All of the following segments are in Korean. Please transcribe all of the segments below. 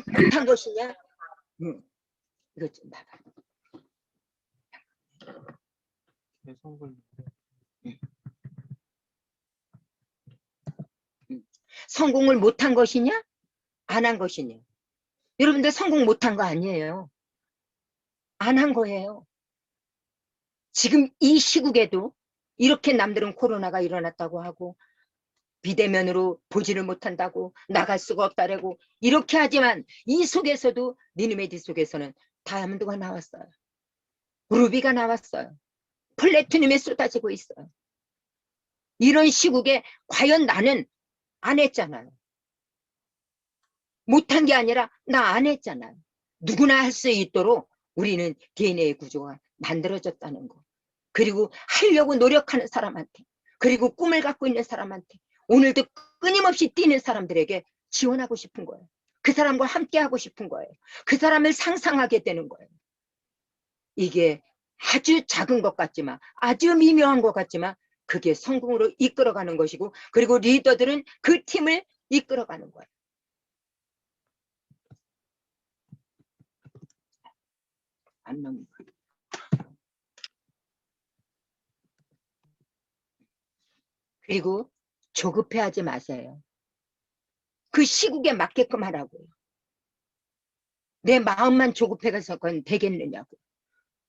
성공을 못한 것이냐? 이거 좀 봐봐. 성공을 못한 것이냐? 안 한 것이냐? 여러분들 성공 못한 거 아니에요. 안 한 거예요. 지금 이 시국에도 이렇게 남들은 코로나가 일어났다고 하고 비대면으로 보지를 못한다고 나갈 수가 없다라고 이렇게 하지만 이 속에서도 니누메디 속에서는 다이아몬드가 나왔어요. 루비가 나왔어요. 플래티늄이 쏟아지고 있어요. 이런 시국에 과연 나는 안 했잖아요. 못한 게 아니라 나 안 했잖아요. 누구나 할 수 있도록 우리는 DNA 구조가 만들어졌다는 거. 그리고 하려고 노력하는 사람한테, 그리고 꿈을 갖고 있는 사람한테, 오늘도 끊임없이 뛰는 사람들에게 지원하고 싶은 거예요. 그 사람과 함께 하고 싶은 거예요. 그 사람을 상상하게 되는 거예요. 이게 아주 작은 것 같지만, 아주 미묘한 것 같지만 그게 성공으로 이끌어가는 것이고, 그리고 리더들은 그 팀을 이끌어가는 거예요. 안 넘는 거예요. 그리고 조급해하지 마세요. 그 시국에 맞게끔 하라고요. 내 마음만 조급해서 그건 되겠느냐고.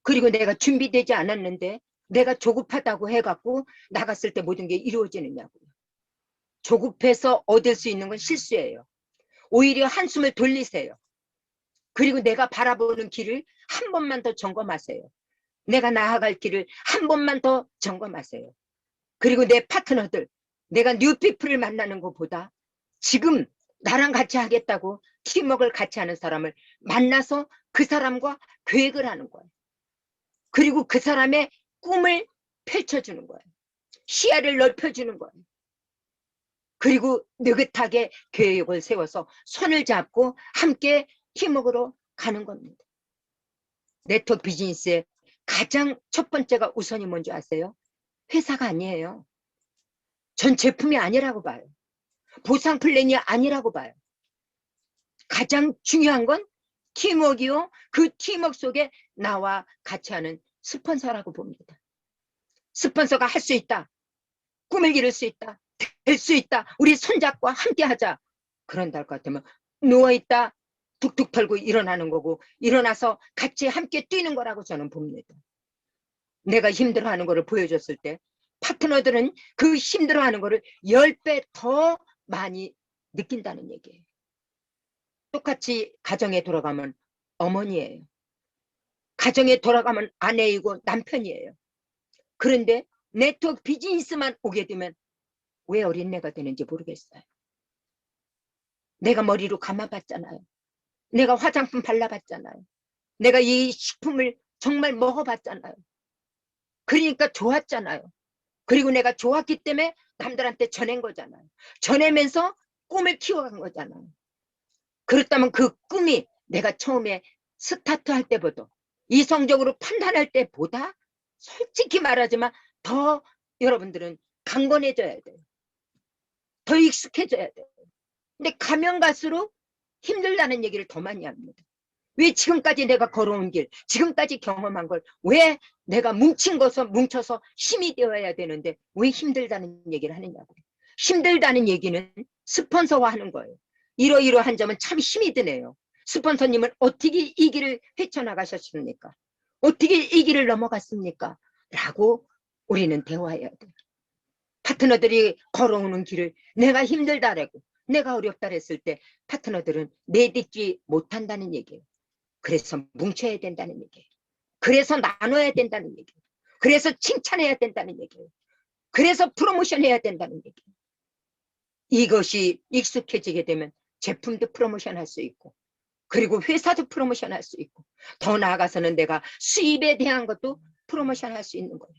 그리고 내가 준비되지 않았는데 내가 조급하다고 해갖고 나갔을 때 모든 게 이루어지느냐고요. 조급해서 얻을 수 있는 건 실수예요. 오히려 한숨을 돌리세요. 그리고 내가 바라보는 길을 한 번만 더 점검하세요. 내가 나아갈 길을 한 번만 더 점검하세요. 그리고 내 파트너들, 내가 뉴피플을 만나는 것보다 지금 나랑 같이 하겠다고 팀워크를 같이 하는 사람을 만나서 그 사람과 계획을 하는 거예요. 그리고 그 사람의 꿈을 펼쳐주는 거예요. 시야를 넓혀주는 거예요. 그리고 느긋하게 계획을 세워서 손을 잡고 함께 팀워크로 가는 겁니다. 네트워크 비즈니스의 가장 첫 번째가 우선이 뭔지 아세요? 회사가 아니에요. 전 제품이 아니라고 봐요. 보상 플랜이 아니라고 봐요. 가장 중요한 건 팀워크이요. 그 팀워크 속에 나와 같이 하는 스폰서라고 봅니다. 스폰서가 할 수 있다. 꿈을 이룰 수 있다. 될 수 있다. 우리 손잡고 함께 하자. 그런다 할 것 같으면 누워있다. 툭툭 털고 일어나는 거고 일어나서 같이 함께 뛰는 거라고 저는 봅니다. 내가 힘들어하는 거를 보여줬을 때 파트너들은 그 힘들어하는 거를 10배 더 많이 느낀다는 얘기예요. 똑같이 가정에 돌아가면 어머니예요. 가정에 돌아가면 아내이고 남편이에요. 그런데 네트워크 비즈니스만 오게 되면 왜 어린애가 되는지 모르겠어요. 내가 머리로 감아봤잖아요. 내가 화장품 발라봤잖아요. 내가 이 식품을 정말 먹어봤잖아요. 그러니까 좋았잖아요. 그리고 내가 좋았기 때문에 남들한테 전한 거잖아요. 전하면서 꿈을 키워간 거잖아요. 그렇다면 그 꿈이 내가 처음에 스타트할 때보다 이성적으로 판단할 때보다 솔직히 말하지만 더 여러분들은 강건해져야 돼요. 더 익숙해져야 돼요. 근데 가면 갈수록 힘들다는 얘기를 더 많이 합니다. 왜 지금까지 내가 걸어온 길, 지금까지 경험한 걸 왜 내가 뭉쳐서 힘이 되어야 되는데 왜 힘들다는 얘기를 하느냐고. 힘들다는 얘기는 스폰서와 하는 거예요. 이러이러한 점은 참 힘이 드네요. 스폰서님은 어떻게 이 길을 헤쳐나가셨습니까? 어떻게 이 길을 넘어갔습니까? 라고 우리는 대화해야 돼요. 파트너들이 걸어오는 길을 내가 힘들다라고 내가 어렵다 했을 때 파트너들은 내딛지 못한다는 얘기예요. 그래서 뭉쳐야 된다는 얘기예요. 그래서 나눠야 된다는 얘기예요. 그래서 칭찬해야 된다는 얘기예요. 그래서 프로모션 해야 된다는 얘기예요. 이것이 익숙해지게 되면 제품도 프로모션 할 수 있고 그리고 회사도 프로모션 할 수 있고 더 나아가서는 내가 수입에 대한 것도 프로모션 할 수 있는 거예요.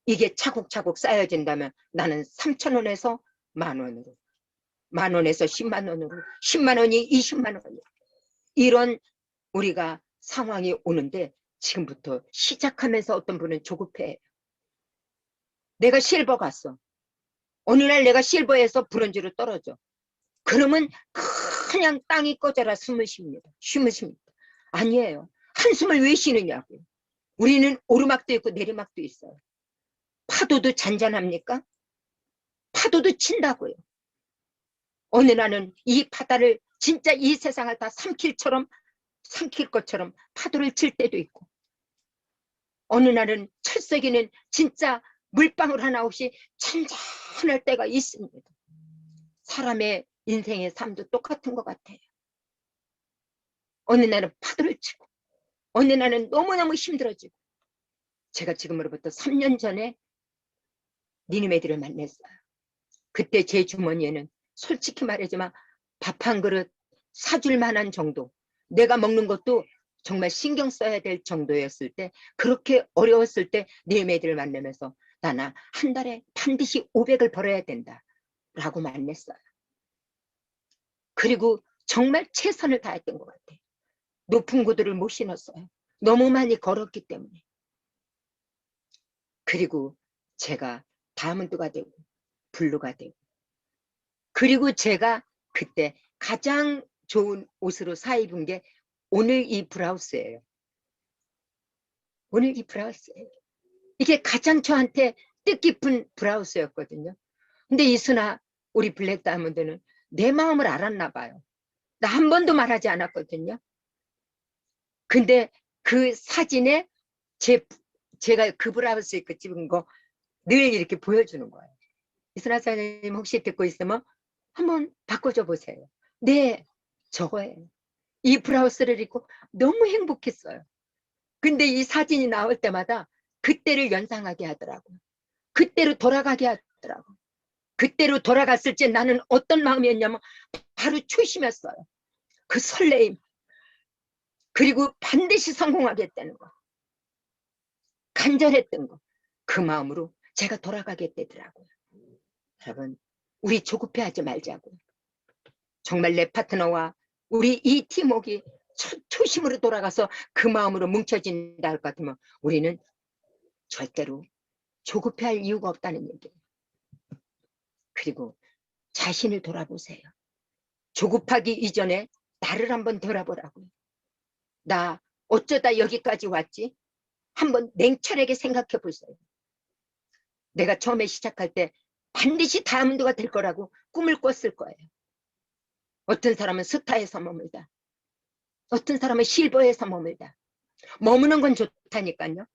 이게 차곡차곡 쌓여진다면 나는 3,000원에서 10,000원으로 10,000원에서 100,000원으로 100,000원이 200,000원이에요. 이런 우리가 상황이 오는데 지금부터 시작하면서 어떤 분은 조급해요. 내가 실버 갔어. 어느 날 내가 실버에서 브론즈로 떨어져. 그러면 그냥 땅이 꺼져라 숨을 쉽니다. 숨을 쉽니다. 아니에요. 한숨을 왜 쉬느냐고요. 우리는 오르막도 있고 내리막도 있어요. 파도도 잔잔합니까? 파도도 친다고요. 어느 날은 이 바다를 진짜 이 세상을 다 삼킬 것처럼 파도를 칠 때도 있고, 어느 날은 철썩이는 진짜 물방울 하나 없이 잔잔할 때가 있습니다. 사람의 인생의 삶도 똑같은 것 같아요. 어느 날은 파도를 치고, 어느 날은 너무너무 힘들어지고. 제가 지금으로부터 3년 전에 니느웨이들을 만났어요. 그때 제 주머니에는 솔직히 말하지만 밥 한 그릇 사줄 만한 정도, 내가 먹는 것도 정말 신경 써야 될 정도였을 때, 그렇게 어려웠을 때 니느웨이들을 만나면서 나는 한 달에 반드시 500을 벌어야 된다 라고 만났어요. 그리고 정말 최선을 다했던 것 같아요. 높은 구두를 못 신었어요. 너무 많이 걸었기 때문에. 그리고 제가 다이아몬드가 되고 블루가 되고, 그리고 제가 그때 가장 좋은 옷으로 사 입은 게 오늘 이 브라우스예요. 오늘 이 브라우스예요. 이게 가장 저한테 뜻깊은 브라우스였거든요. 근데 이순아, 우리 블랙 다이아몬드는 내 마음을 알았나 봐요. 나 한 번도 말하지 않았거든요. 근데 그 사진에 제가 그 브라우스 입고 찍은 거 늘 이렇게 보여주는 거예요. 이순아 사장님 혹시 듣고 있으면 한번 바꿔줘 보세요. 네, 저거예요. 이 브라우스를 입고 너무 행복했어요. 근데 이 사진이 나올 때마다 그때를 연상하게 하더라고요. 그때로 돌아가게 하더라고요. 그때로 돌아갔을 때 나는 어떤 마음이었냐면 바로 초심이었어요. 그 설레임. 그리고 반드시 성공하겠다는 거. 간절했던 거. 그 마음으로 제가 돌아가게 되더라고요. 여러분, 우리 조급해하지 말자고요. 정말 내 파트너와 우리 이 팀워크가 초심으로 돌아가서 그 마음으로 뭉쳐진다 할 것 같으면 우리는 절대로 조급해할 이유가 없다는 얘기예요. 그리고 자신을 돌아보세요. 조급하기 이전에 나를 한번 돌아보라고요. 나 어쩌다 여기까지 왔지? 한번 냉철하게 생각해 보세요. 내가 처음에 시작할 때 반드시 다이아몬드가 될 거라고 꿈을 꿨을 거예요. 어떤 사람은 스타에서 머물다. 어떤 사람은 실버에서 머물다. 머무는 건 좋다니까요.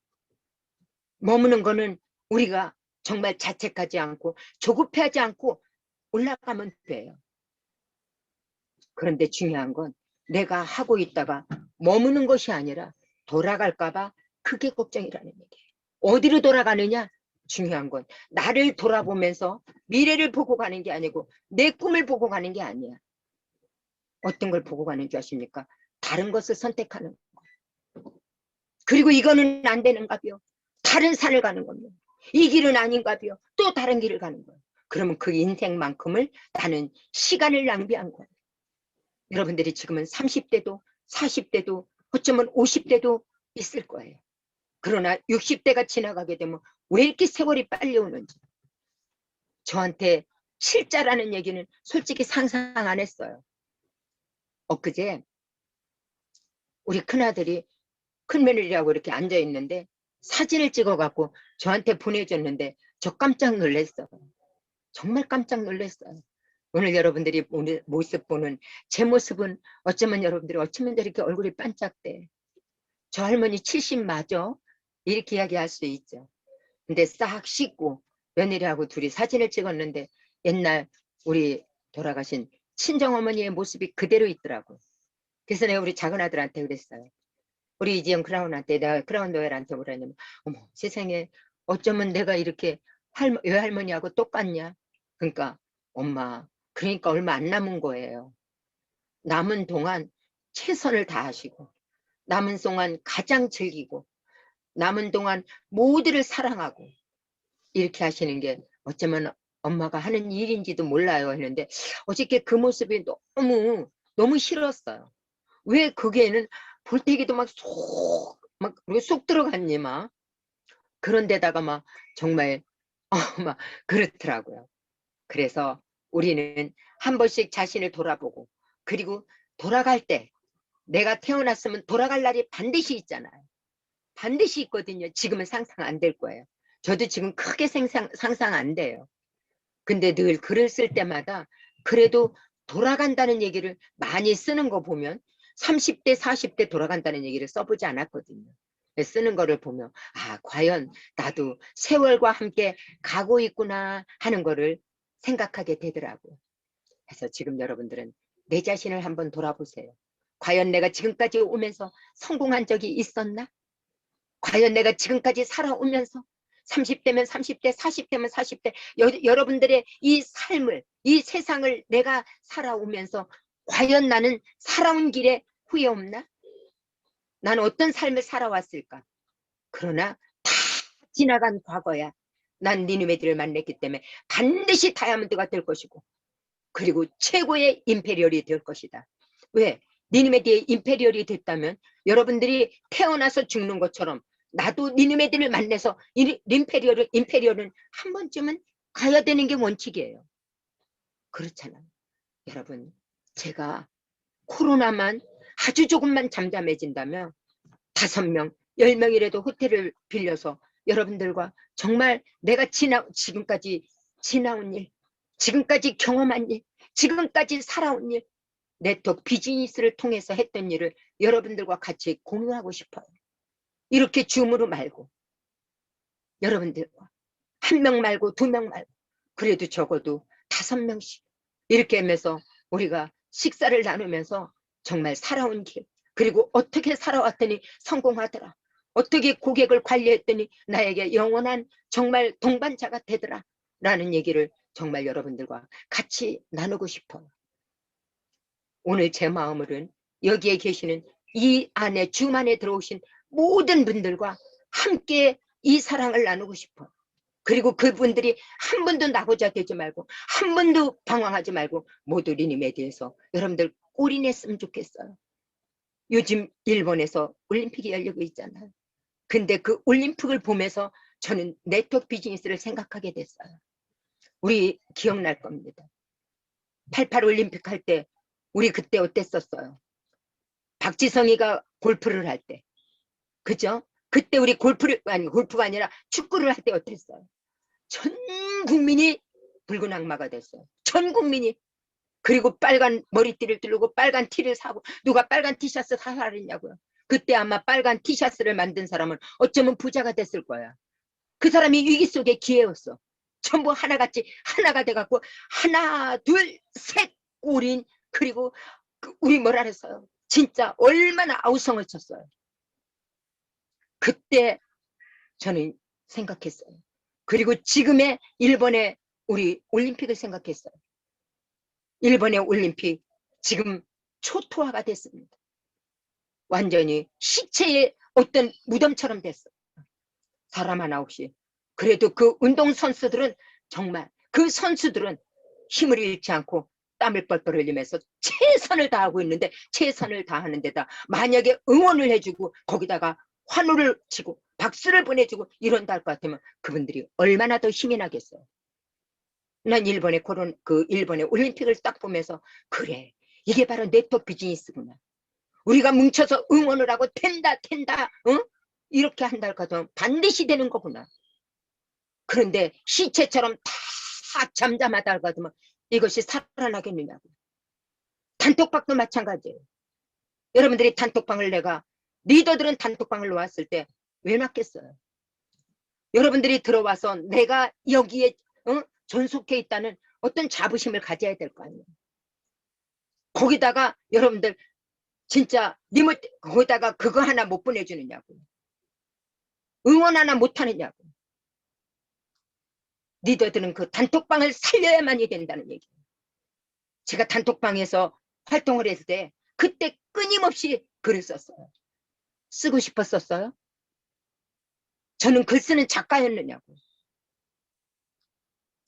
머무는 거는 우리가 정말 자책하지 않고 조급해하지 않고 올라가면 돼요. 그런데 중요한 건 내가 하고 있다가 머무는 것이 아니라 돌아갈까봐 그게 걱정이라는 얘기예요. 어디로 돌아가느냐? 중요한 건 나를 돌아보면서 미래를 보고 가는 게 아니고 내 꿈을 보고 가는 게 아니야. 어떤 걸 보고 가는 줄 아십니까? 다른 것을 선택하는 거. 그리고 이거는 안 되는가요? 다른 산을 가는 겁니다. 이 길은 아닌가요? 또 다른 길을 가는 거예요. 그러면 그 인생만큼을 나는 시간을 낭비한 거예요. 여러분들이 지금은 30대도 40대도 어쩌면 50대도 있을 거예요. 그러나 60대가 지나가게 되면 왜 이렇게 세월이 빨리 오는지. 저한테 실자라는 얘기는 솔직히 상상 안 했어요. 엊그제 우리 큰아들이 큰며느리라고 이렇게 앉아있는데 사진을 찍어갖고 저한테 보내줬는데 저 깜짝 놀랐어요. 정말 깜짝 놀랐어요. 오늘 여러분들이 오늘 모습 보는 제 모습은 어쩌면 여러분들이 어쩌면 저렇게 얼굴이 반짝대. 저 할머니 70 맞아? 이렇게 이야기할 수 있죠. 근데 싹 씻고 며느리하고 둘이 사진을 찍었는데 옛날 우리 돌아가신 친정어머니의 모습이 그대로 있더라고. 그래서 내가 우리 작은아들한테 그랬어요. 우리 이지영 크라운한테 내가 크라운 노엘한테 뭐라냐면 어머 세상에 어쩌면 내가 이렇게 외할머니하고 똑같냐. 그러니까 엄마 그러니까 얼마 안 남은 거예요. 남은 동안 최선을 다하시고 남은 동안 가장 즐기고 남은 동안 모두를 사랑하고 이렇게 하시는 게 어쩌면 엄마가 하는 일인지도 몰라요 했는데 어저께 그 모습이 너무 싫었어요. 왜 거기에는 볼때기도 쏙 들어갔니 막 그런데다가 막 정말 막 그렇더라고요. 그래서 우리는 한 번씩 자신을 돌아보고 그리고 돌아갈 때 내가 태어났으면 돌아갈 날이 반드시 있잖아요. 반드시 있거든요. 지금은 상상 안 될 거예요. 저도 지금 크게 상상 안 돼요. 근데 늘 글을 쓸 때마다 그래도 돌아간다는 얘기를 많이 쓰는 거 보면 30대, 40대 돌아간다는 얘기를 써보지 않았거든요. 쓰는 거를 보면 아, 과연 나도 세월과 함께 가고 있구나 하는 거를 생각하게 되더라고요. 그래서 지금 여러분들은 내 자신을 한번 돌아보세요. 과연 내가 지금까지 오면서 성공한 적이 있었나? 과연 내가 지금까지 살아오면서 30대면 30대, 40대면 40대 여러분들의 이 삶을, 이 세상을 내가 살아오면서 과연 나는 살아온 길에 후회 없나? 나는 어떤 삶을 살아왔을까? 그러나 다 지나간 과거야. 난 니누메디를 만났기 때문에 반드시 다이아몬드가 될 것이고 그리고 최고의 임페리얼이 될 것이다. 왜? 니누메디의 임페리얼이 됐다면 여러분들이 태어나서 죽는 것처럼 나도 니누메디를 만나서 임페리얼은 한 번쯤은 가야 되는 게 원칙이에요. 그렇잖아요. 여러분, 제가 코로나만 아주 조금만 잠잠해진다면 5명, 10명이라도 호텔을 빌려서 여러분들과 정말 내가 지금까지 지나온 일, 지금까지 경험한 일, 지금까지 살아온 일, 네트워크 비즈니스를 통해서 했던 일을 여러분들과 같이 공유하고 싶어요. 이렇게 줌으로 말고 여러분들과 1명 말고 2명 말고 그래도 적어도 5명씩 이렇게 하면서 우리가 식사를 나누면서 정말 살아온 길 그리고 어떻게 살아왔더니 성공하더라. 어떻게 고객을 관리했더니 나에게 영원한 정말 동반자가 되더라. 라는 얘기를 정말 여러분들과 같이 나누고 싶어요. 오늘 제 마음으로는 여기에 계시는 이 안에 줌 안에 들어오신 모든 분들과 함께 이 사랑을 나누고 싶어요. 그리고 그분들이 한 번도 나고자 되지 말고 한 번도 방황하지 말고 모두 리님에 대해서 여러분들 올인했으면 좋겠어요. 요즘 일본에서 올림픽이 열리고 있잖아요. 근데 그 올림픽을 보면서 저는 네트워크 비즈니스를 생각하게 됐어요. 우리 기억날 겁니다. 88 올림픽 할 때 우리 그때 어땠었어요? 박지성이가 골프를 할 때. 그죠? 그때 우리 골프가 아니라 축구를 할 때 어땠어요? 전 국민이 붉은 악마가 됐어요. 전 국민이. 그리고 빨간 머리띠를 두르고 빨간 티를 사고 누가 빨간 티셔츠 사라 그랬냐고요. 그때 아마 빨간 티셔츠를 만든 사람은 어쩌면 부자가 됐을 거야. 그 사람이 위기 속에 기회였어. 전부 하나같이 하나가 돼갖고 하나 둘 셋 올인 그리고 우리 뭐라 그랬어요. 진짜 얼마나 아우성을 쳤어요. 그때 저는 생각했어요. 그리고 지금의 일본의 우리 올림픽을 생각했어요. 일본의 올림픽 지금 초토화가 됐습니다. 완전히 시체의 어떤 무덤처럼 됐어. 사람 하나 없이. 그래도 그 운동선수들은 정말 그 선수들은 힘을 잃지 않고 땀을 뻘뻘 흘리면서 최선을 다하고 있는데 최선을 다하는 데다 만약에 응원을 해주고 거기다가 환호를 치고 박수를 보내주고 이런다 할 것 같으면 그분들이 얼마나 더 힘이 나겠어요. 난 일본의 올림픽을 딱 보면서 그래 이게 바로 네트워크 비즈니스구나. 우리가 뭉쳐서 응원을 하고 된다 어? 이렇게 한다 할까도 반드시 되는 거구나. 그런데 시체처럼 다 잠잠하다 할까도 이것이 살아나겠느냐고. 단톡방도 마찬가지예요. 여러분들이 단톡방을 내가 리더들은 단톡방을 놓았을 때 왜 놨겠어요? 여러분들이 들어와서 내가 여기에 존속해 있다는 어떤 자부심을 가져야 될 거 아니에요. 거기다가 여러분들 진짜 거기다가 그거 하나 못 보내주느냐고. 응원 하나 못 하느냐고. 리더들은 그 단톡방을 살려야만이 된다는 얘기예요. 제가 단톡방에서 활동을 했을 때 그때 끊임없이 글을 썼어요. 쓰고 싶었었어요? 저는 글 쓰는 작가였느냐고.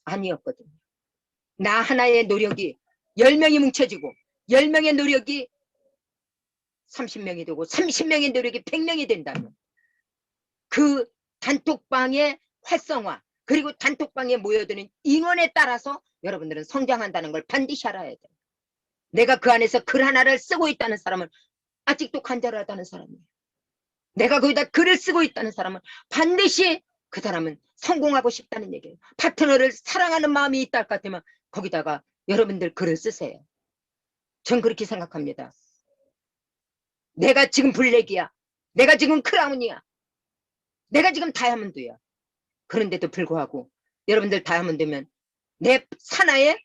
아니었거든요. 나 하나의 노력이 10명이 뭉쳐지고 10명의 노력이 30명이 되고 30명의 노력이 100명이 된다면 그 단톡방의 활성화 그리고 단톡방에 모여드는 인원에 따라서 여러분들은 성장한다는 걸 반드시 알아야 돼요. 내가 그 안에서 글 하나를 쓰고 있다는 사람은 아직도 간절하다는 사람이에요. 내가 거기다 글을 쓰고 있다는 사람은 반드시 그 사람은 성공하고 싶다는 얘기예요. 파트너를 사랑하는 마음이 있다 할 것 같으면 거기다가 여러분들 글을 쓰세요. 전 그렇게 생각합니다. 내가 지금 블랙이야. 내가 지금 크라운이야. 내가 지금 다이아몬드야. 그런데도 불구하고 여러분들 다이아몬드면 내 산하에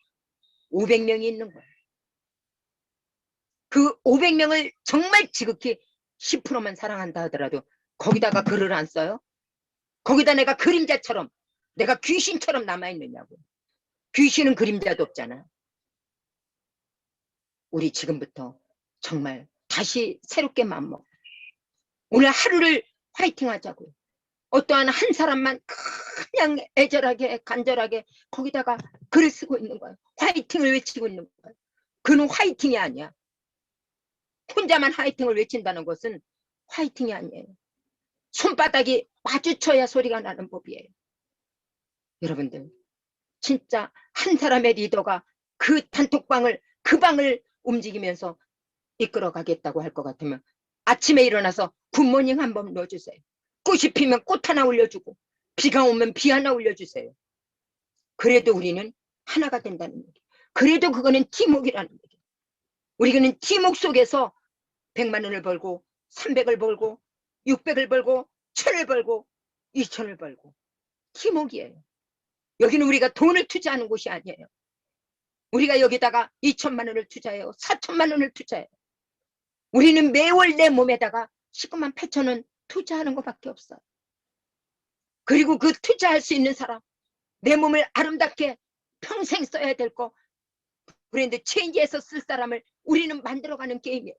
500명이 있는 거예요. 그 500명을 정말 지극히 10%만 사랑한다 하더라도 거기다가 글을 안 써요? 거기다 내가 그림자처럼, 내가 귀신처럼 남아있느냐고. 귀신은 그림자도 없잖아. 우리 지금부터 정말 다시 새롭게 마음먹어. 오늘 하루를 화이팅 하자고요. 어떠한 한 사람만 그냥 애절하게 간절하게 거기다가 글을 쓰고 있는 거예요. 화이팅을 외치고 있는 거예요. 그는 화이팅이 아니야. 혼자만 화이팅을 외친다는 것은 화이팅이 아니에요. 손바닥이 마주쳐야 소리가 나는 법이에요. 여러분들 진짜 한 사람의 리더가 그 단톡방을 그 방을 움직이면서 이끌어 가겠다고 할 것 같으면 아침에 일어나서 굿모닝 한번 넣어주세요. 꽃이 피면 꽃 하나 올려주고 비가 오면 비 하나 올려주세요. 그래도 우리는 하나가 된다는 얘기. 그래도 그거는 팀웍이라는 얘기. 우리는 팀웍 속에서 100만 원을 벌고 300을 벌고 600을 벌고 1000을 벌고 2000을 벌고 팀웍이에요. 여기는 우리가 돈을 투자하는 곳이 아니에요. 우리가 여기다가 2천만 원을 투자해요. 4천만 원을 투자해요. 우리는 매월 내 몸에다가 19만 8천 원 투자하는 것밖에 없어요. 그리고 그 투자할 수 있는 사람, 내 몸을 아름답게 평생 써야 될 거, 브랜드 체인지에서 쓸 사람을 우리는 만들어가는 게임이에요.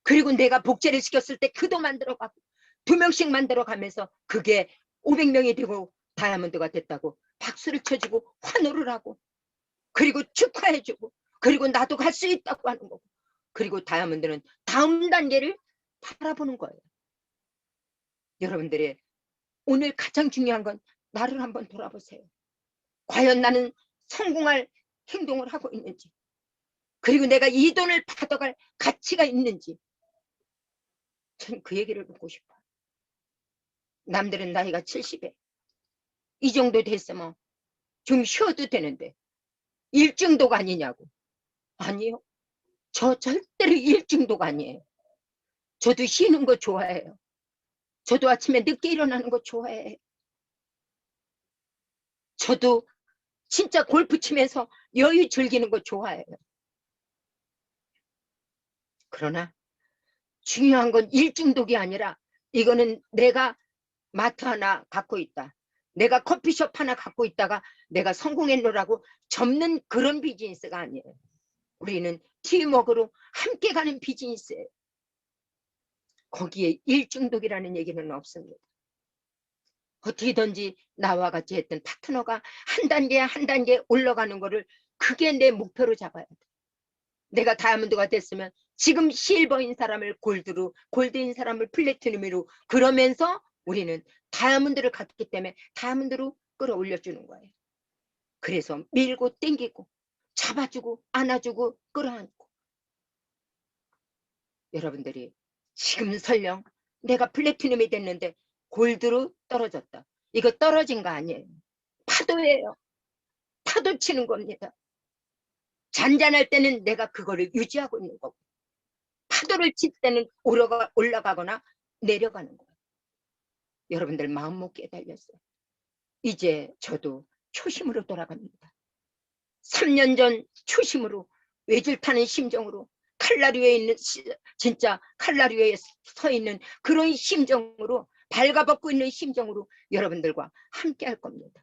그리고 내가 복제를 시켰을 때 그도 만들어가고 2명씩 만들어가면서 그게 500명이 되고 다이아몬드가 됐다고 박수를 쳐주고 환호를 하고 그리고 축하해주고 그리고 나도 갈 수 있다고 하는 거고 그리고 다이아몬드는 다음 단계를 바라보는 거예요. 여러분들의 오늘 가장 중요한 건 나를 한번 돌아보세요. 과연 나는 성공할 행동을 하고 있는지 그리고 내가 이 돈을 받아갈 가치가 있는지 전 그 얘기를 듣고 싶어요. 남들은 나이가 70에 이 정도 됐으면 좀 쉬어도 되는데 일중독 아니냐고. 아니요. 저 절대로 일중독 아니에요. 저도 쉬는 거 좋아해요. 저도 아침에 늦게 일어나는 거 좋아해요. 저도 진짜 골프 치면서 여유 즐기는 거 좋아해요. 그러나 중요한 건 일중독이 아니라 이거는 내가 마트 하나 갖고 있다. 내가 커피숍 하나 갖고 있다가 내가 성공했노라고 접는 그런 비즈니스가 아니에요. 우리는 팀워크로 함께 가는 비즈니스예요. 거기에 일중독이라는 얘기는 없습니다. 어떻게든지 나와 같이 했던 파트너가 한 단계 한 단계 올라가는 거를 그게 내 목표로 잡아야 돼. 내가 다이아몬드가 됐으면 지금 실버인 사람을 골드로, 골드인 사람을 플래티넘으로 그러면서 우리는 다이아몬드를 갖기 때문에 다이아몬드로 끌어올려주는 거예요. 그래서 밀고 땡기고 잡아주고 안아주고 끌어안고 여러분들이 지금 설령 내가 플래티넘이 됐는데 골드로 떨어졌다. 이거 떨어진 거 아니에요. 파도예요. 파도 치는 겁니다. 잔잔할 때는 내가 그거를 유지하고 있는 거고 파도를 칠 때는 올라가거나 내려가는 거예요. 여러분들 마음 먹기에 달렸어요. 이제 저도 초심으로 돌아갑니다. 3년 전 초심으로 외줄 타는 심정으로 칼라리에 있는 진짜 칼라리에 서 있는 그런 심정으로 발가벗고 있는 심정으로 여러분들과 함께 할 겁니다.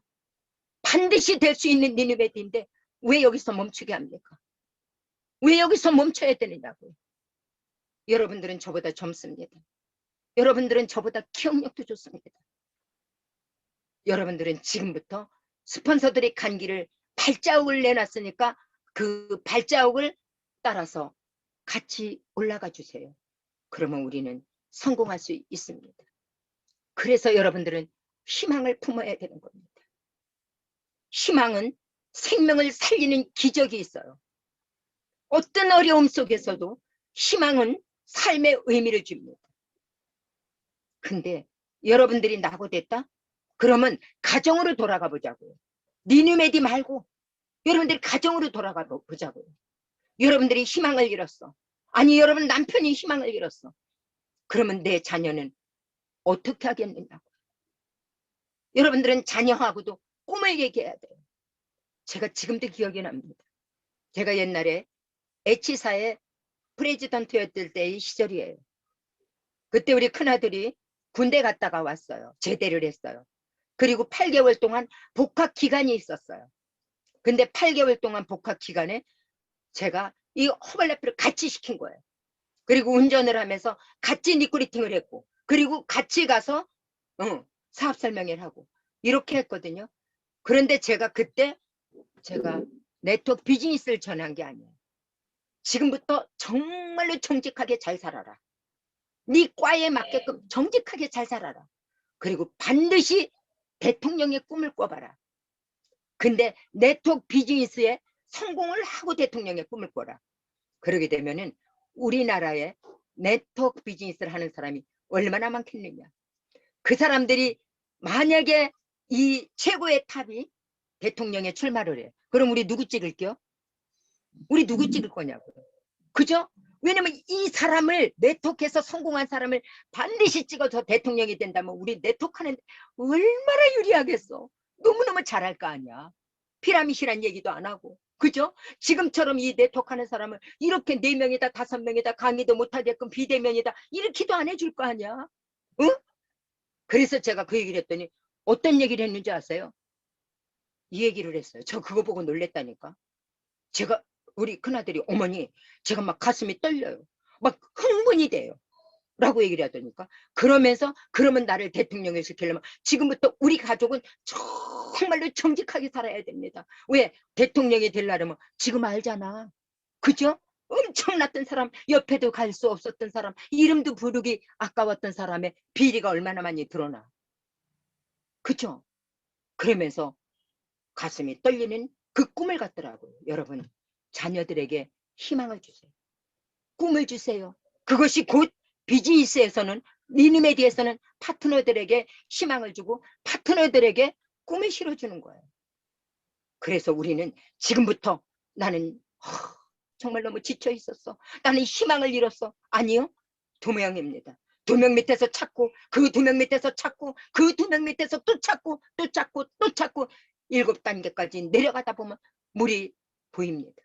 반드시 될 수 있는 니느웨인데 왜 여기서 멈추게 합니까? 왜 여기서 멈춰야 되느냐고요. 여러분들은 저보다 젊습니다. 여러분들은 저보다 기억력도 좋습니다. 여러분들은 지금부터 스폰서들이 간 길을 발자국을 내놨으니까 그 발자국을 따라서 같이 올라가 주세요. 그러면 우리는 성공할 수 있습니다. 그래서 여러분들은 희망을 품어야 되는 겁니다. 희망은 생명을 살리는 기적이 있어요. 어떤 어려움 속에서도 희망은 삶의 의미를 줍니다. 근데 여러분들이 낙오됐다? 그러면 가정으로 돌아가 보자고요. 니누메디 말고 여러분들이 가정으로 돌아가 보자고요. 여러분들이 희망을 잃었어. 아니 여러분 남편이 희망을 잃었어. 그러면 내 자녀는 어떻게 하겠느냐고. 여러분들은 자녀하고도 꿈을 얘기해야 돼요. 제가 지금도 기억이 납니다. 제가 옛날에 H사의 프레지던트였을 때의 시절이에요. 그때 우리 큰아들이 군대 갔다가 왔어요. 제대를 했어요. 그리고 8개월 동안 복학 기간이 있었어요. 근데 8개월 동안 복학 기간에 제가 이 허벌레프를 같이 시킨 거예요. 그리고 운전을 하면서 같이 리크루팅을 했고, 그리고 같이 가서 사업 설명회를 하고 이렇게 했거든요. 그런데 제가 그때 네트워크 비즈니스를 전한 게 아니에요. 지금부터 정말로 정직하게 잘 살아라. 네 과에 맞게끔 정직하게 잘 살아라. 그리고 반드시 대통령의 꿈을 꿔봐라. 근데 네트워크 비즈니스에 성공을 하고 대통령의 꿈을 꿔라. 그러게 되면은 우리나라에 네트워크 비즈니스를 하는 사람이 얼마나 많겠느냐. 그 사람들이 만약에 이 최고의 탑이 대통령에 출마를 해. 그럼 우리 누구 찍을게요? 우리 누구 찍을 거냐고요. 그죠? 왜냐면 이 사람을 네트워크에서 성공한 사람을 반드시 찍어서 대통령이 된다면 우리 네트워크는 얼마나 유리하겠어. 너무너무 잘할 거 아니야. 피라미드란 얘기도 안 하고. 그죠? 지금처럼 이 네트워크 하는 사람을 이렇게 4명이다 5명이다 강의도 못하게끔 비대면이다 이렇게도 안 해줄 거 아니야. 응? 그래서 제가 그 얘기를 했더니 어떤 얘기를 했는지 아세요? 이 얘기를 했어요. 저 그거 보고 놀랬다니까. 제가 우리 큰아들이 어머니 제가 막 가슴이 떨려요. 막 흥분이 돼요. 라고 얘기를 하더니까 그러면서 그러면 나를 대통령을 시키려면 지금부터 우리 가족은 정말로 정직하게 살아야 됩니다. 왜? 대통령이 되려면 지금 알잖아. 그죠? 엄청났던 사람, 옆에도 갈 수 없었던 사람, 이름도 부르기 아까웠던 사람의 비리가 얼마나 많이 드러나. 그죠? 그러면서 가슴이 떨리는 그 꿈을 갖더라고요. 여러분, 자녀들에게 희망을 주세요. 꿈을 주세요. 그것이 곧 비즈니스에서는 리니메디에서는 파트너들에게 희망을 주고 파트너들에게 꿈을 실어주는 거예요. 그래서 우리는 지금부터 나는 정말 너무 지쳐 있었어. 나는 희망을 잃었어. 아니요. 2명입니다. 2명 밑에서 찾고 그 2명 밑에서 찾고 그 2명 밑에서 또 찾고 또 찾고 또 찾고 7단계까지 내려가다 보면 물이 보입니다.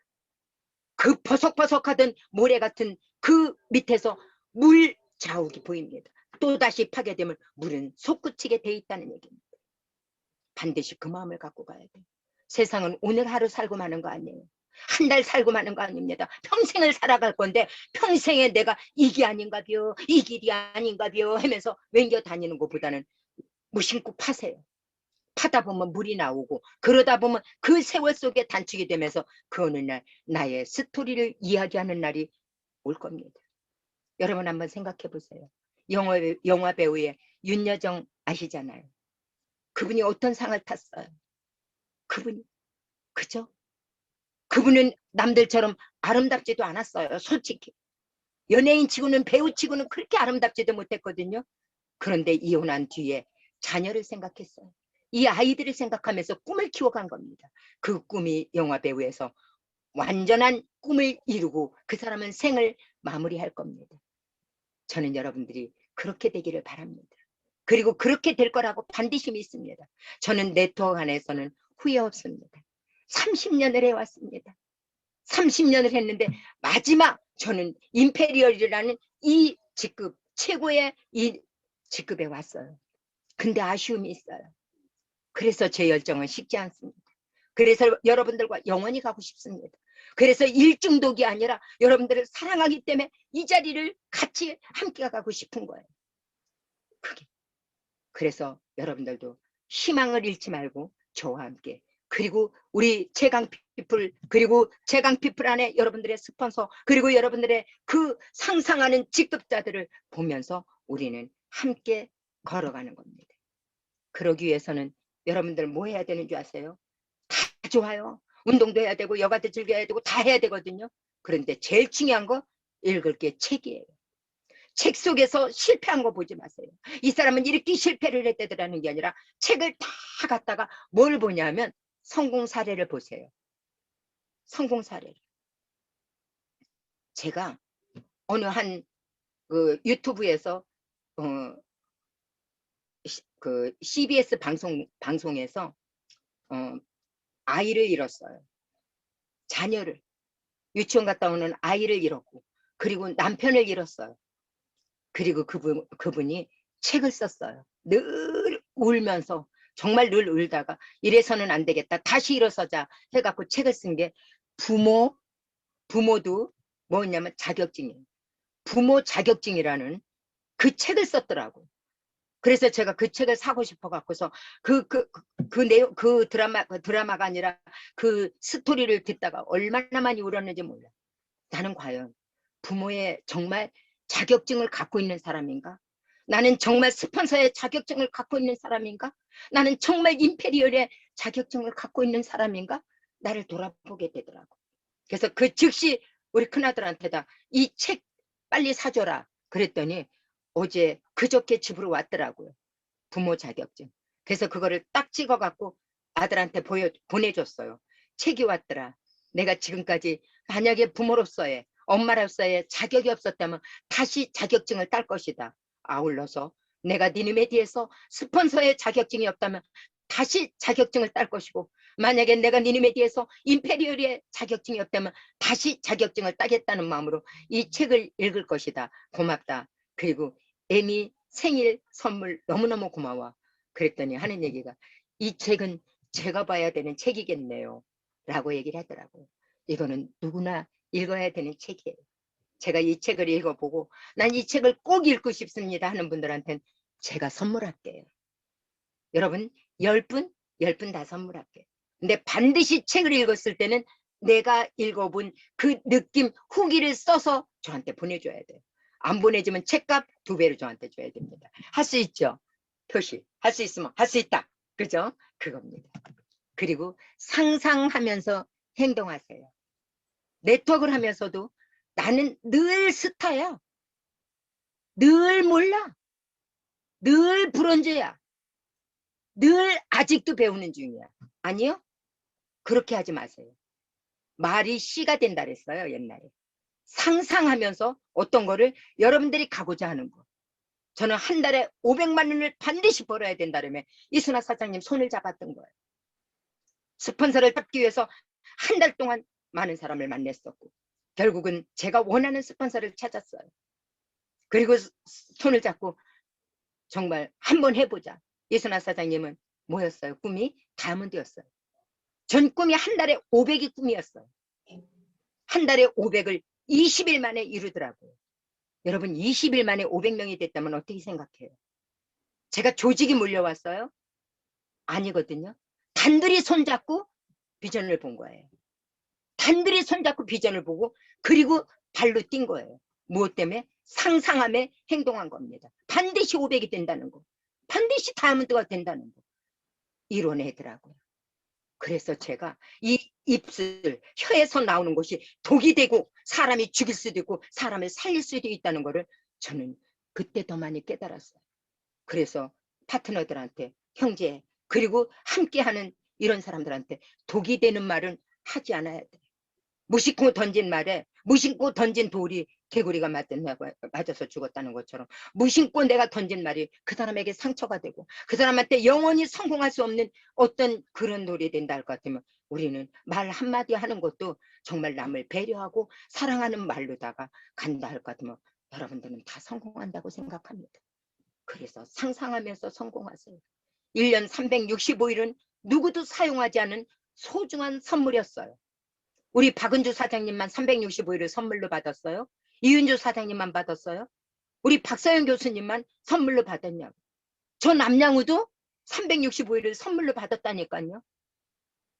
그 버석버석하던 모래 같은 그 밑에서 물 자욱이 보입니다. 또다시 파괴되면 물은 솟구치게 돼 있다는 얘기입니다. 반드시 그 마음을 갖고 가야 돼. 세상은 오늘 하루 살고 마는 거 아니에요. 한 달 살고 마는 거 아닙니다. 평생을 살아갈 건데 평생에 내가 이게 아닌가벼 이 길이 아닌가벼 하면서 wen겨 다니는 것보다는 무심코 파세요. 파다 보면 물이 나오고 그러다 보면 그 세월 속에 단축이 되면서 그 어느 날 나의 스토리를 이야기하는 날이 올 겁니다. 여러분 한번 생각해 보세요. 영화 배우의 윤여정 아시잖아요. 그분이 어떤 상을 탔어요. 그분이 그죠? 그분은 남들처럼 아름답지도 않았어요. 솔직히. 연예인 치고는 배우 치고는 그렇게 아름답지도 못했거든요. 그런데 이혼한 뒤에 자녀를 생각했어요. 이 아이들을 생각하면서 꿈을 키워간 겁니다. 그 꿈이 영화 배우에서 완전한 꿈을 이루고 그 사람은 생을 마무리할 겁니다. 저는 여러분들이 그렇게 되기를 바랍니다. 그리고 그렇게 될 거라고 반드시 믿습니다. 저는 네트워크 안에서는 후회 없습니다. 30년을 해왔습니다. 30년을 했는데 마지막 저는 임페리얼이라는 이 직급, 최고의 이 직급에 왔어요. 근데 아쉬움이 있어요. 그래서 제 열정은 식지 않습니다. 그래서 여러분들과 영원히 가고 싶습니다. 그래서 일중독이 아니라 여러분들을 사랑하기 때문에 이 자리를 같이 함께 가고 싶은 거예요. 그게. 그래서 여러분들도 희망을 잃지 말고 저와 함께 그리고 우리 최강피플 그리고 최강피플 안에 여러분들의 스폰서 그리고 여러분들의 그 상상하는 직급자들을 보면서 우리는 함께 걸어가는 겁니다. 그러기 위해서는 여러분들 뭐 해야 되는 줄 아세요? 다 좋아요. 운동도 해야 되고 여가도 즐겨야 되고 다 해야 되거든요. 그런데 제일 중요한 거 읽을 게 책이에요. 책 속에서 실패한 거 보지 마세요. 이 사람은 이렇게 실패를 했다라는 게 아니라 책을 다 갖다가 뭘 보냐면 성공 사례를 보세요. 성공 사례를. 제가 어느 한 그 유튜브에서 그 CBS 방송에서 아이를 잃었어요. 자녀를. 유치원 갔다 오는 아이를 잃었고, 그리고 남편을 잃었어요. 그리고 그분이 책을 썼어요. 늘 울면서, 정말 늘 울다가 이래서는 안 되겠다, 다시 일어서자 해갖고 책을 쓴 게 부모도 뭐냐면 자격증이에요. 부모 자격증이라는 그 책을 썼더라고요. 그래서 제가 그 책을 사고 싶어 갖고서 그 드라마가 아니라 그 스토리를 듣다가 얼마나 많이 울었는지 몰라. 나는 과연 부모의 정말 자격증을 갖고 있는 사람인가? 나는 정말 스폰서의 자격증을 갖고 있는 사람인가? 나는 정말 임페리얼의 자격증을 갖고 있는 사람인가? 나를 돌아보게 되더라고. 그래서 그 즉시 우리 큰아들한테다 이 책 빨리 사줘라 그랬더니 어제 그저께 집으로 왔더라고요. 부모 자격증. 그래서 그거를 딱 찍어갖고 아들한테 보내줬어요. 책이 왔더라. 내가 지금까지 만약에 부모로서의 엄마로서의 자격이 없었다면 다시 자격증을 딸 것이다. 아울러서 내가 니네에 대해서 스폰서의 자격증이 없다면 다시 자격증을 딸 것이고, 만약에 내가 니네에 대해서 임페리얼의 자격증이 없다면 다시 자격증을 따겠다는 마음으로 이 책을 읽을 것이다. 고맙다. 그리고 애미 생일 선물 너무너무 고마워. 그랬더니 하는 얘기가 이 책은 제가 봐야 되는 책이겠네요. 라고 얘기를 하더라고요. 이거는 누구나 읽어야 되는 책이에요. 제가 이 책을 읽어보고 난 이 책을 꼭 읽고 싶습니다 하는 분들한테는 제가 선물할게요. 여러분 10분? 10분 다 선물할게요. 근데 반드시 책을 읽었을 때는 내가 읽어본 그 느낌 후기를 써서 저한테 보내줘야 돼요. 안 보내주면 책값 2배로 저한테 줘야 됩니다. 할 수 있죠? 표시. 할 수 있으면 할 수 있다. 그죠? 그겁니다. 그리고 상상하면서 행동하세요. 네트워크를 하면서도 나는 늘 스타야. 늘 몰라. 늘 브론즈야. 늘 아직도 배우는 중이야. 아니요? 그렇게 하지 마세요. 말이 씨가 된다 그랬어요, 옛날에. 상상하면서 어떤 거를 여러분들이 가고자 하는 거. 저는 한 달에 500만 원을 반드시 벌어야 된다라며 이순아 사장님 손을 잡았던 거예요. 스폰서를 잡기 위해서 한 달 동안 많은 사람을 만났었고, 결국은 제가 원하는 스폰서를 찾았어요. 그리고 손을 잡고 정말 한번 해보자. 이순아 사장님은 뭐였어요? 꿈이 다이아몬드였어요. 전 꿈이 한 달에 500이 꿈이었어요. 한 달에 500을 20일 만에 이루더라고요. 여러분 20일 만에 500명이 됐다면 어떻게 생각해요? 제가 조직이 몰려왔어요? 아니거든요. 단둘이 손잡고 비전을 본 거예요. 단둘이 손잡고 비전을 보고 그리고 발로 뛴 거예요. 무엇 때문에? 상상함에 행동한 겁니다. 반드시 500이 된다는 거. 반드시 다이아몬드가 된다는 거. 이뤄내더라고요. 그래서 제가 이 입술, 혀에서 나오는 것이 독이 되고 사람이 죽일 수도 있고 사람을 살릴 수도 있다는 것을 저는 그때 더 많이 깨달았어요. 그래서 파트너들한테, 형제, 그리고 함께하는 이런 사람들한테 독이 되는 말은 하지 않아야 돼. 무심코 던진 말에 무심코 던진 돌이 개구리가 맞아서 죽었다는 것처럼 무심코 내가 던진 말이 그 사람에게 상처가 되고 그 사람한테 영원히 성공할 수 없는 어떤 그런 돌이 된다 할 것 같으면 우리는 말 한마디 하는 것도 정말 남을 배려하고 사랑하는 말로다가 간다 할 것 같으면 여러분들은 다 성공한다고 생각합니다. 그래서 상상하면서 성공하세요. 1년 365일은 누구도 사용하지 않은 소중한 선물이었어요. 우리 박은주 사장님만 365일을 선물로 받았어요? 이윤주 사장님만 받았어요? 우리 박서영 교수님만 선물로 받았냐고. 저 남양우도 365일을 선물로 받았다니까요.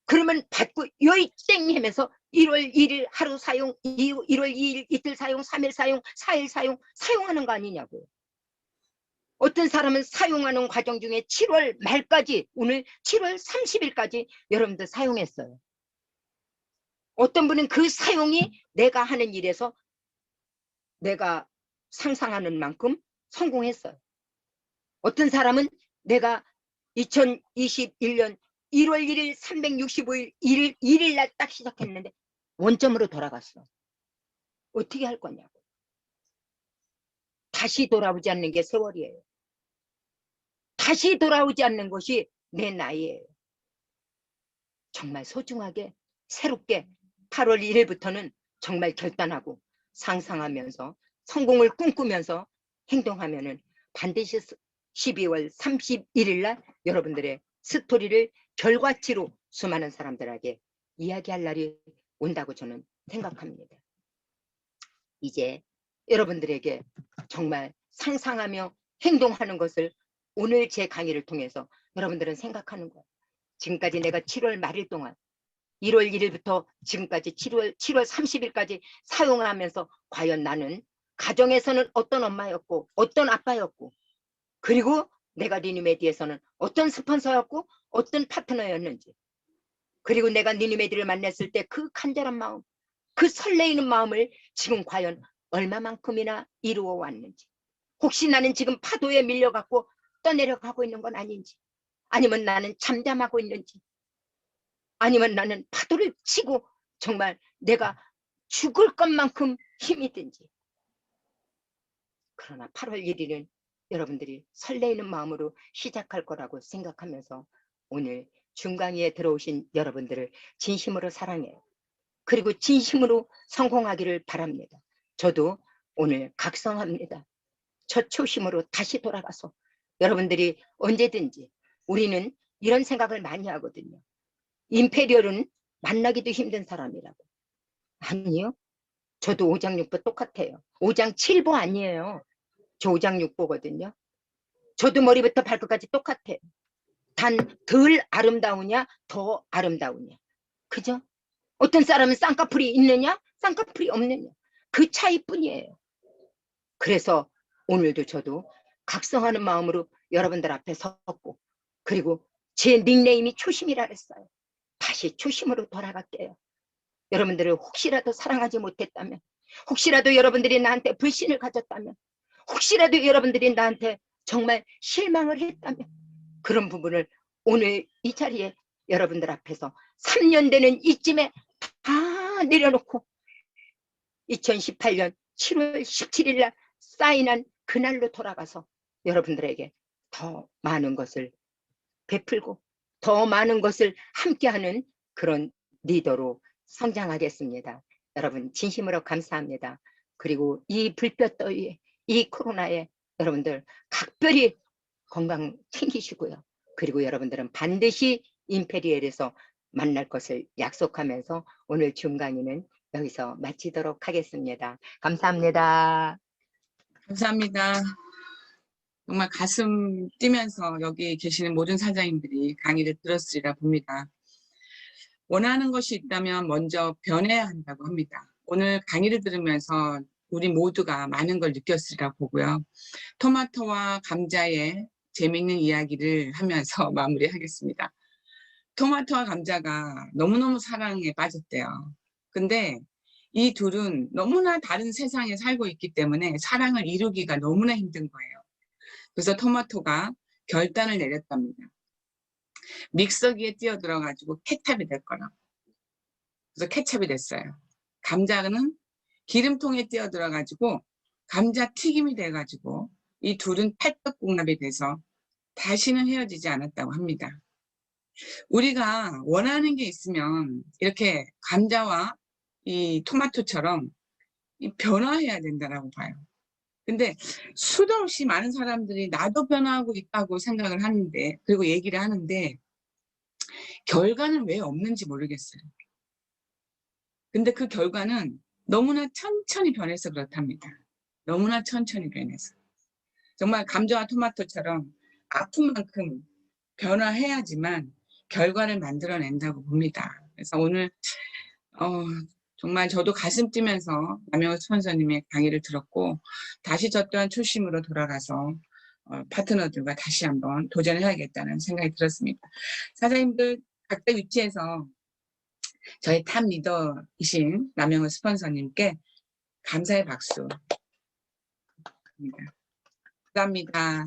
그러면 받고 여의땡 하면서 1월 1일 하루 사용, 1월 2일 이틀 사용, 3일 사용, 4일 사용, 사용하는 거 아니냐고요. 어떤 사람은 사용하는 과정 중에 7월 말까지, 오늘 7월 30일까지 여러분들 사용했어요. 어떤 분은 그 사용이 내가 하는 일에서 내가 상상하는 만큼 성공했어요. 어떤 사람은 내가 2021년 1월 1일 365일 1일 날 딱 시작했는데 원점으로 돌아갔어. 어떻게 할 거냐고. 다시 돌아오지 않는 게 세월이에요. 다시 돌아오지 않는 것이 내 나이예요. 정말 소중하게 새롭게 8월 1일부터는 정말 결단하고 상상하면서 성공을 꿈꾸면서 행동하면은 반드시 12월 31일 날 여러분들의 스토리를 결과치로 수많은 사람들에게 이야기할 날이 온다고 저는 생각합니다. 이제 여러분들에게 정말 상상하며 행동하는 것을 오늘 제 강의를 통해서 여러분들은 생각하는 거예요. 지금까지 내가 7월 말일 동안 1월 1일부터 지금까지 7월 30일까지 사용하면서 과연 나는 가정에서는 어떤 엄마였고 어떤 아빠였고 그리고 내가 리니메디에서는 어떤 스폰서였고 어떤 파트너였는지 그리고 내가 리니메디를 만났을 때 그 간절한 마음 그 설레이는 마음을 지금 과연 얼마만큼이나 이루어 왔는지 혹시 나는 지금 파도에 밀려갖고 떠내려가고 있는 건 아닌지 아니면 나는 잠잠하고 있는지 아니면 나는 파도를 치고 정말 내가 죽을 것만큼 힘이 든지 그러나 8월 1일은 여러분들이 설레이는 마음으로 시작할 거라고 생각하면서 오늘 중강의에 들어오신 여러분들을 진심으로 사랑해요. 그리고 진심으로 성공하기를 바랍니다. 저도 오늘 각성합니다. 저 초심으로 다시 돌아가서 여러분들이 언제든지 우리는 이런 생각을 많이 하거든요. 임페리얼은 만나기도 힘든 사람이라고. 아니요. 저도 5장 6보 똑같아요. 5장 7보 아니에요. 저 5장 6보거든요. 저도 머리부터 발끝까지 똑같아요. 단 덜 아름다우냐 더 아름다우냐. 그죠? 어떤 사람은 쌍꺼풀이 있느냐 쌍꺼풀이 없느냐. 그 차이뿐이에요. 그래서 오늘도 저도 각성하는 마음으로 여러분들 앞에 섰고 그리고 제 닉네임이 초심이라 그랬어요. 다시 초심으로 돌아갈게요. 여러분들을 혹시라도 사랑하지 못했다면 혹시라도 여러분들이 나한테 불신을 가졌다면 혹시라도 여러분들이 나한테 정말 실망을 했다면 그런 부분을 오늘 이 자리에 여러분들 앞에서 3년 되는 이쯤에 다 내려놓고 2018년 7월 17일 날 사인한 그날로 돌아가서 여러분들에게 더 많은 것을 베풀고 더 많은 것을 함께하는 그런 리더로 성장하겠습니다. 여러분 진심으로 감사합니다. 그리고 이 불볕더위에 이 코로나에 여러분들 각별히 건강 챙기시고요. 그리고 여러분들은 반드시 임페리얼에서 만날 것을 약속하면서 오늘 줌 강의는 여기서 마치도록 하겠습니다. 감사합니다. 감사합니다. 정말 가슴 뛰면서 여기 계시는 모든 사장님들이 강의를 들었으리라 봅니다. 원하는 것이 있다면 먼저 변해야 한다고 합니다. 오늘 강의를 들으면서 우리 모두가 많은 걸 느꼈으리라 보고요. 토마토와 감자의 재미있는 이야기를 하면서 마무리하겠습니다. 토마토와 감자가 너무너무 사랑에 빠졌대요. 근데 이 둘은 너무나 다른 세상에 살고 있기 때문에 사랑을 이루기가 너무나 힘든 거예요. 그래서 토마토가 결단을 내렸답니다. 믹서기에 뛰어들어가지고 케찹이 될 거라고. 그래서 케찹이 됐어요. 감자는 기름통에 뛰어들어가지고 감자 튀김이 돼가지고 이 둘은 팔떡궁합이 돼서 다시는 헤어지지 않았다고 합니다. 우리가 원하는 게 있으면 이렇게 감자와 이 토마토처럼 변화해야 된다고 봐요. 근데 수도 없이 많은 사람들이 나도 변화하고 있다고 생각을 하는데 그리고 얘기를 하는데 결과는 왜 없는지 모르겠어요. 근데 그 결과는 너무나 천천히 변해서 그렇답니다. 너무나 천천히 변해서. 정말 감자와 토마토처럼 아픈 만큼 변화해야지만 결과를 만들어낸다고 봅니다. 그래서 오늘 정말 저도 가슴 뛰면서 남영우 스폰서님의 강의를 들었고 다시 저 또한 초심으로 돌아가서 파트너들과 다시 한번 도전해야겠다는 생각이 들었습니다. 사장님들 각자 위치에서 저희 탑 리더이신 남영호 스폰서님께 감사의 박수. 감사합니다.